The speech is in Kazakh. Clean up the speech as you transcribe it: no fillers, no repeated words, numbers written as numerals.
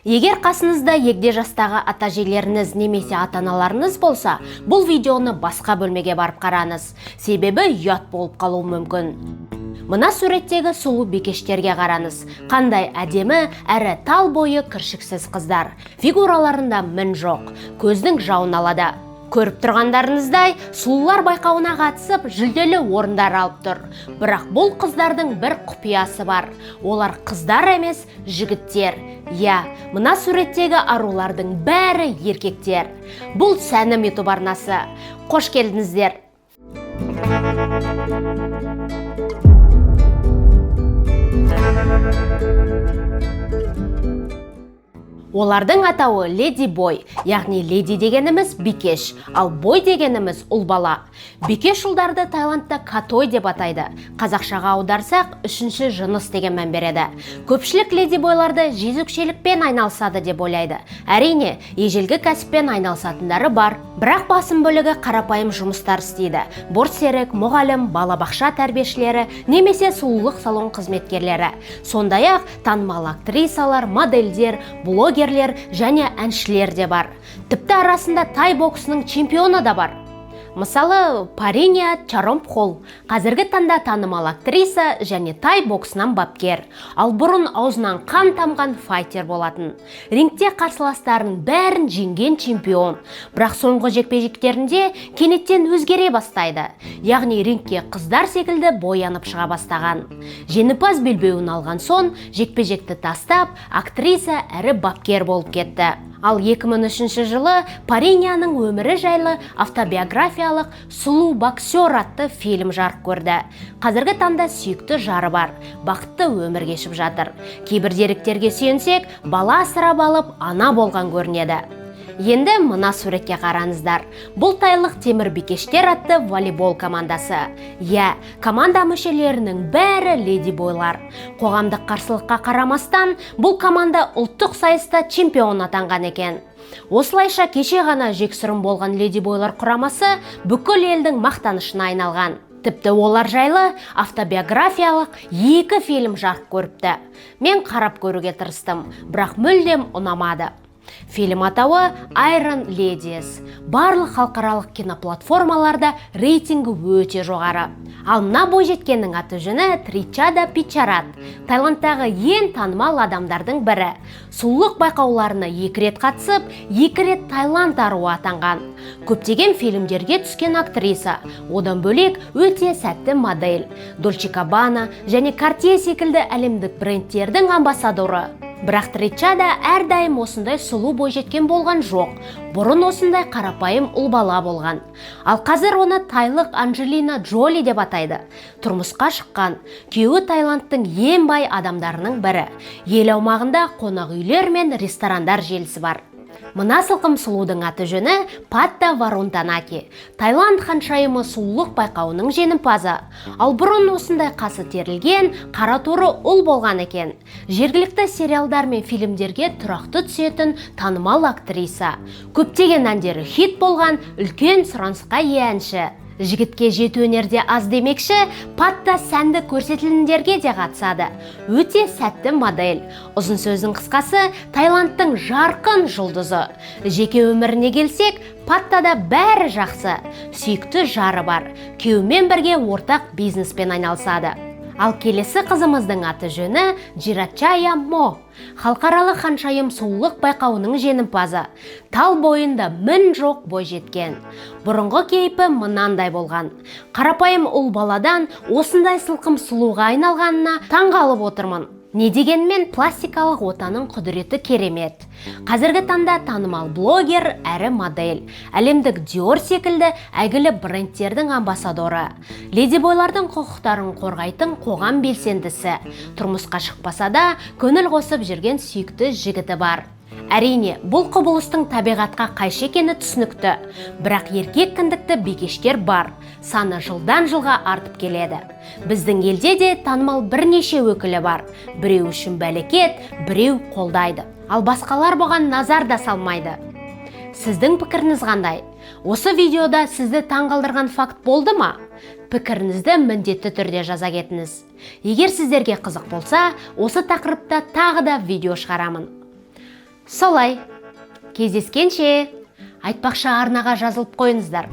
Егер қасыңызда егде жастағы ата-әжелеріңіз немесе ата-аналарыңыз болса, бұл видеоны басқа бөлмеге барып қараңыз. Себебі ұят болып қалуы мүмкін. Мына суреттегі сұлу бикештерге қараңыз. Қандай әдемі, әрі тал бойы кіршіксіз қыздар. Фигураларында мін жоқ, көздің жауын алады. Көріп тұрғандарыңыздай, сұлулар байқауына қатысып, жүлделі орындар алып тұр. Бірақ бұл қыздардың бір құпиясы бар. Олар қыздар емес, жігіттер. Мына суреттегі арулардың бәрі еркектер. Бұл Сәнім YouTube арнасы. Қош келдіңіздер. Олардың атауы леди бой, яғни леди дегеніміз бикеш, ал бой дегеніміз ұл бала. Бикеш ұлдарды Таиландта катой деп атайды. Қазақшаға аударсақ, үшінші жыныс деген мән береді. Көпшілік леди бойларды жезөкшелікпен айналысады деп ойлайды. Әрине, ежелгі кәсіппен айналысатындары бар. Бірақ басым бөлігі қарапайым жұмыстар істейді. Бортсерік, мұғалім, балабақша тәрбиешілері, немесе сұлулық салон қызметкерлері. Сондай-ақ танымал актрисалар, модельдер, блогерлер және әншілер де бар. Тіпті арасында тай боксының чемпионы да бар. Мысалы, Париния Чаромпхол, қазіргі таңда танымал актриса және тай боксынан бапкер. Ал бұрын аузынан қан тамған файтер болатын. Рингте қарсыластарының бәрін жеңген чемпион. Бірақ соңғы жекпе-жектерінде кенеттен өзгере бастайды. Яғни рингке қыздар секілді боянып шыға бастаған. Жеңімпаз белбеуін алған соң, жекпе-жекті тастап, актриса әрі бапкер болып кетті. Ал 2003 жылы Паринияның өмірі жайлы автобиографиялық «Сұлу боксер» атты фильм жарық көрді. Қазіргі таңда сүйікті жары бар, бақытты өмір кешіп жатыр. Кейбір деректерге сүйенсек, бала асырап алып, ана болған көрінеді. Енді мына суретке қараңыздар. Бұл тайлық темір бикештер атты волейбол командасы. Команда мүшелерінің бәрі леди бойлар. Қоғамдық қарсылыққа қарамастан, бұл команда ұлттық сайыста чемпион атанған екен. Осылайша кеше ғана жексұрын болған леди бойлар құрамасы бүкіл елдің мақтанышына айналған. Тіпті олар жайлы автобиографиялық 2 фильм жарық көріпті. Мен қарап көруге тырыстым, бірақ мүлдем ұнамады. Фильм атауы Iron Ladies. Барлық халықаралық киноплатформаларда рейтингі өте жоғары. Ал мына бойжеткеннің аты жөні Тричада Питчарат. Таиландтағы ең танымал адамдардың бірі. Сұлулық байқауларына 2 рет қатысып, 2 рет Таиланд аруы атанған. Көптеген фильмдерге түскен актриса. Одан бөлек өте сәтті модель. Dolce & Gabbana және Cartier секілді әлемдік брендтердің амбассадоры. Бірақ Тричада әрдайым осындай сұлу бойжеткен болған жоқ. Бұрын осындай қарапайым ұл бала болған. Ал қазір оны тайлық Анджелина Джоли деп атайды. Тұрмысқа шыққан. Күйеуі Таиландтың ең бай адамдарының бірі. Ел аумағында қонақ үйлер мен ресторандар желісі бар. Мына сылқым сұлудың аты жөні Патта Варунтанаки. Таиланд ханшайымы сұлулық байқауының жеңімпазы. Ал бұрын осындай қасы терілген, қара торы ұл болған екен. Жергілікті сериалдар мен фильмдерге тұрақты түсетін танымал актриса. Көптеген әндері хит болған, үлкен сұранысқа ие әнші. Жігітке жету өнерде аз демекші, Патта сәнді көрсетілімдерге де қатысады. Өте сәтті модель. Ұзын сөздің қысқасы, Таиландтың жарқын жұлдызы. Жеке өміріне келсек, Паттада бәрі жақсы. Сүйікті жары бар. Күйеуімен бірге ортақ бизнеспен айналысады. Ал келесі қызымыздың аты жөні Джирачая Мо. Халықаралық ханшайым сұлулық байқауының жеңімпазы. Тал бойында мін жоқ бойжеткен. Бұрынғы кейпі мынандай болған. Қарапайым ұл баладан осындай сылқым сұлуға айналғанына таңғалып отырмын. Не дегенмен пластикалық отаның құдіреті керемет. Қазіргі таңда танымал блогер әрі модель. Әлемдік Dior секілді әйгілі брендтердің амбассадоры. Леди бойлардың құқықтарын қорғайтын қоғам белсендісі. Тұрмысқа шықпаса да көңіл қосып жүрген сүйікті жігіті бар. Әрине, бұл құбылыстың табиғатқа қайшы екені түсінікті. Бірақ еркек кіндікті бикештер бар. Саны жылдан жылға артып келеді. Біздің елде де танымал бірнеше өкілі бар. Біреу үшін бәлекет, біреу қолдайды. Ал басқалар бұған назар да салмайды. Сіздің пікіріңіз қандай? Осы видеода сізді таңғалдырған факт болды ма? Пікіріңізді міндетті түрде жаза кетіңіз. Егер сіздерге қызық болса, осы тақырыпта тағы да видео шығарамын. Солай. Кездескенше. Айтпақшы арнаға жазылып қойыңыздар.